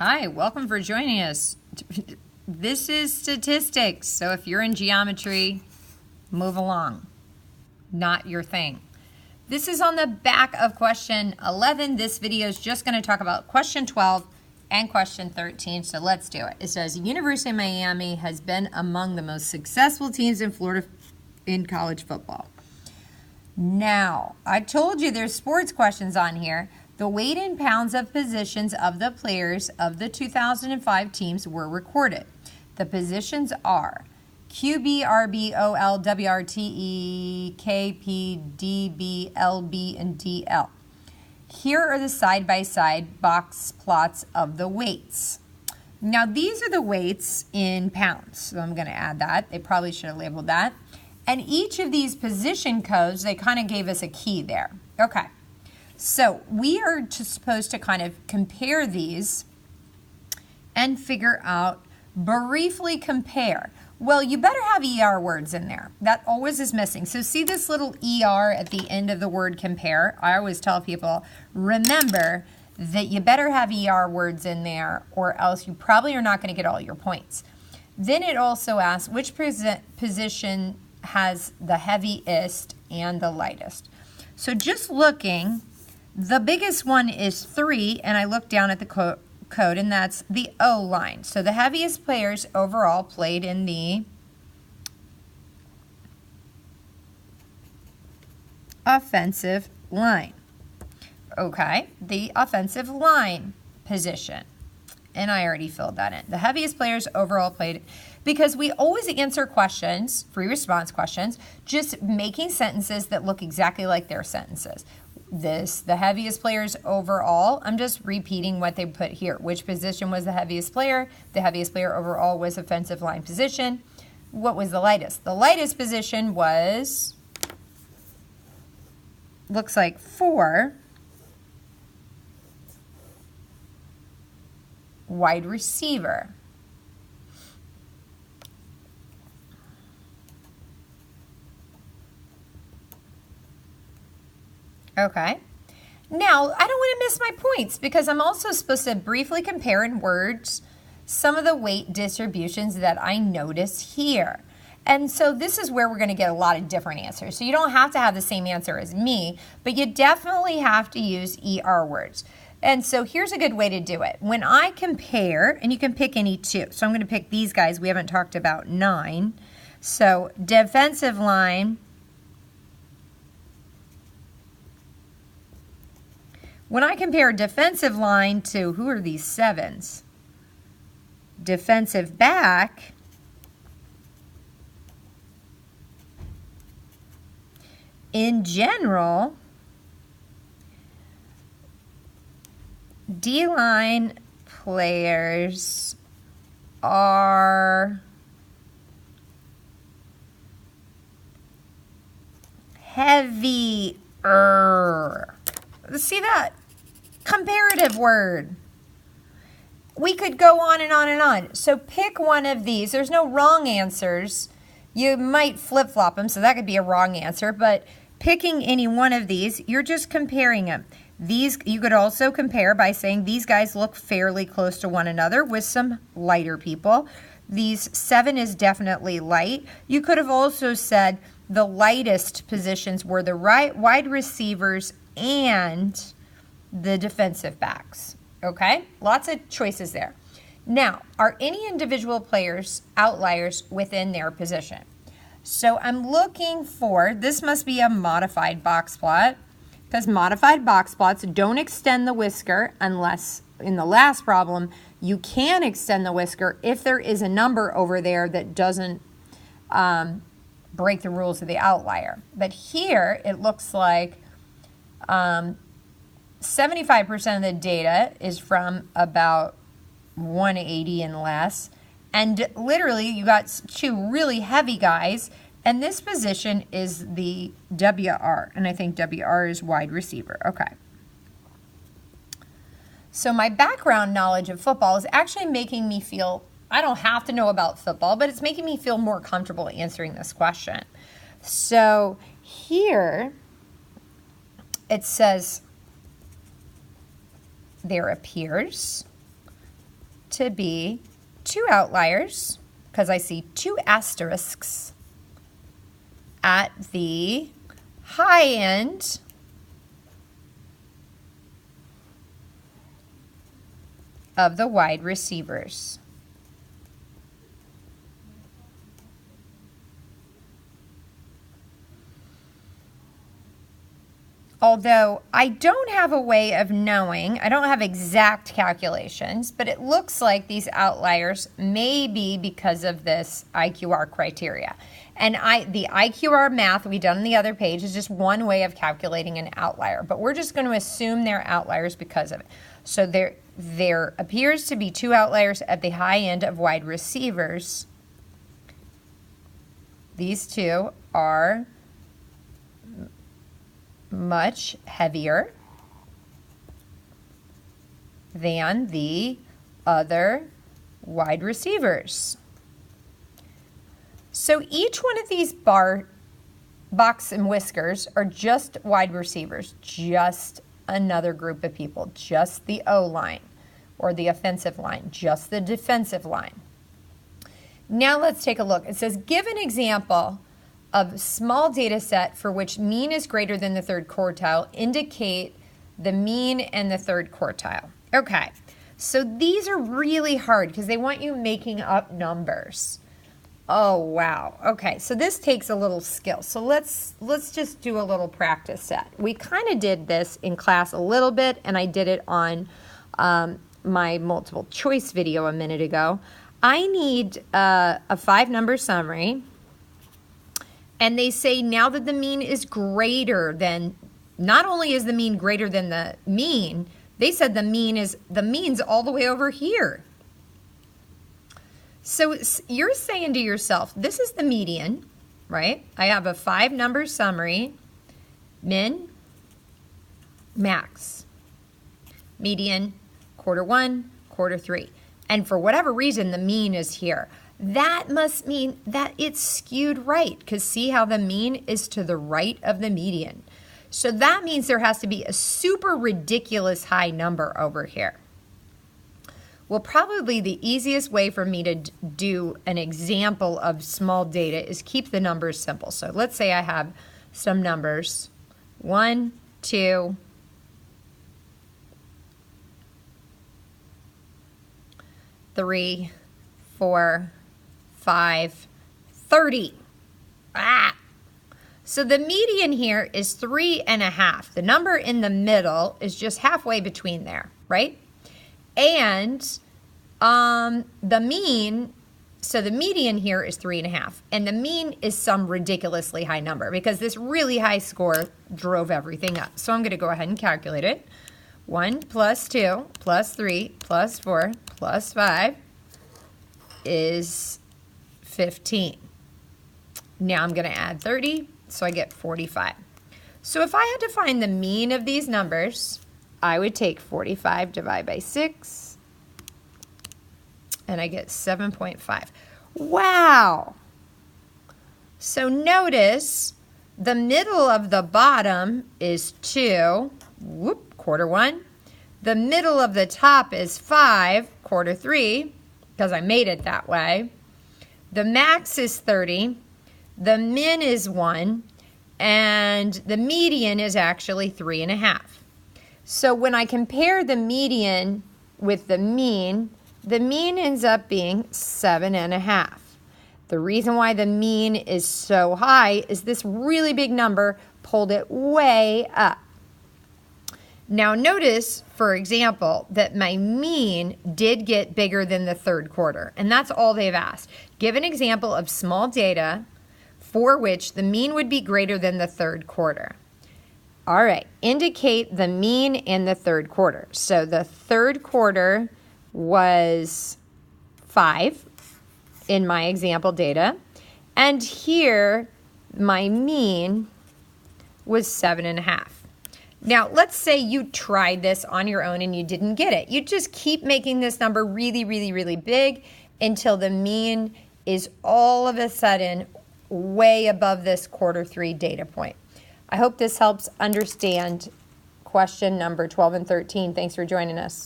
Hi, welcome for joining us. This is statistics, so if you're in geometry, move along. Not your thing. This is on the back of question 11. This video is just going to talk about question 12 and question 13, so let's do it. It says, University of Miami has been among the most successful teams in Florida in college football. Now, I told you there's sports questions on here. The weight in pounds of positions of the players of the 2005 teams were recorded. The positions are QB, RB, OL, WRTE, KP, DB, LB, and DL. Here are the side-by-side box plots of the weights. Now, these are the weights in pounds, so I'm going to add that. They probably should have labeled that. And each of these position codes, they kind of gave us a key there. Okay. So we are supposed to kind of compare these and figure out, briefly compare. Well, you better have ER words in there. That always is missing. So see this little ER at the end of the word compare? I always tell people, remember that you better have ER words in there or else you probably are not going to get all your points. Then it also asks which position has the heaviest and the lightest. So just looking, the biggest one is 3, and I look down at the code, and that's the O line. So the heaviest players overall played in the offensive line. Okay, the offensive line position. And I already filled that in. The heaviest players overall played, because we always answer questions, free response questions, just making sentences that look exactly like their sentences. The heaviest players overall, I'm just repeating what they put here. Which position was the heaviest player? The heaviest player overall was offensive line position. What was the lightest? The lightest position was, looks like 4, wide receiver. Okay. Now, I don't want to miss my points because I'm also supposed to briefly compare in words some of the weight distributions that I notice here. And so this is where we're going to get a lot of different answers. So you don't have to have the same answer as me, but you definitely have to use ER words. And so here's a good way to do it. When I compare, and you can pick any two. So I'm going to pick these guys. We haven't talked about 9. So defensive line. When I compare defensive line to, who are these 7s? Defensive back. In general, D-line players are heavier. See that? Comparative word. We could go on and on and on. So pick one of these. There's no wrong answers. You might flip-flop them, so that could be a wrong answer, but picking any one of these, you're just comparing them. These, you could also compare by saying these guys look fairly close to one another with some lighter people. These 7 is definitely light. You could have also said the lightest positions were the wide receivers and the defensive backs. Okay? Lots of choices there. Now, are any individual players outliers within their position? So I'm looking for, this must be a modified box plot, because modified box plots don't extend the whisker unless, in the last problem, you can extend the whisker if there is a number over there that doesn't break the rules of the outlier. But here, it looks like 75% of the data is from about 180 and less. And literally, you got 2 really heavy guys. And this position is the WR. And I think WR is wide receiver. Okay. So my background knowledge of football is actually making me feel, I don't have to know about football, but it's making me feel more comfortable answering this question. So here it says there appears to be 2 outliers because I see 2 asterisks at the high end of the wide receivers. Although I don't have a way of knowing, I don't have exact calculations, but it looks like these outliers may be because of this IQR criteria. And the IQR math we done on the other page is just one way of calculating an outlier, but we're just going to assume they're outliers because of it. So there appears to be 2 outliers at the high end of wide receivers. These 2 are much heavier than the other wide receivers. So each one of these box and whiskers are just wide receivers, just another group of people, just the O line or the offensive line, just the defensive line. Now let's take a look. It says, give an example of small data set for which mean is greater than the 3rd quartile. Indicate the mean and the 3rd quartile. Okay, so these are really hard because they want you making up numbers. Oh, wow. Okay, so this takes a little skill. So let's just do a little practice set. We kind of did this in class a little bit, and I did it on my multiple choice video a minute ago. I need a 5-number summary. And they say now that the mean is greater than, not only is the mean greater than the mean, they said the mean's all the way over here. So you're saying to yourself, this is the median, right? I have a 5-number summary, min, max, median, quarter 1, quarter 3. And for whatever reason, the mean is here. That must mean that it's skewed right, because see how the mean is to the right of the median. So that means there has to be a super ridiculous high number over here. Well, probably the easiest way for me to do an example of small data is keep the numbers simple. So let's say I have some numbers, 1, 2, 3, 4, 5, 30. So the median here is 3.5. The number in the middle is just halfway between there, right? And the mean, so the median here is 3.5. And the mean is some ridiculously high number because this really high score drove everything up. So I'm going to go ahead and calculate it. 1 plus 2 plus 3 plus 4 plus 5 is 15. Now I'm going to add 30, so I get 45. So if I had to find the mean of these numbers, I would take 45 divided by 6, and I get 7.5. Wow! So notice the middle of the bottom is 2, quarter 1. The middle of the top is 5, quarter 3, because I made it that way. The max is 30, the min is 1, and the median is actually 3.5. So when I compare the median with the mean ends up being 7.5. The reason why the mean is so high is this really big number pulled it way up. Now notice, for example, that my mean did get bigger than the 3rd quarter, and that's all they've asked. Give an example of small data for which the mean would be greater than the 3rd quarter. All right, indicate the mean in the 3rd quarter. So the 3rd quarter was 5 in my example data, and here my mean was 7.5. Now, let's say you tried this on your own and you didn't get it. You just keep making this number really, really, really big until the mean is all of a sudden way above this quarter 3 data point. I hope this helps understand question number 12 and 13. Thanks for joining us.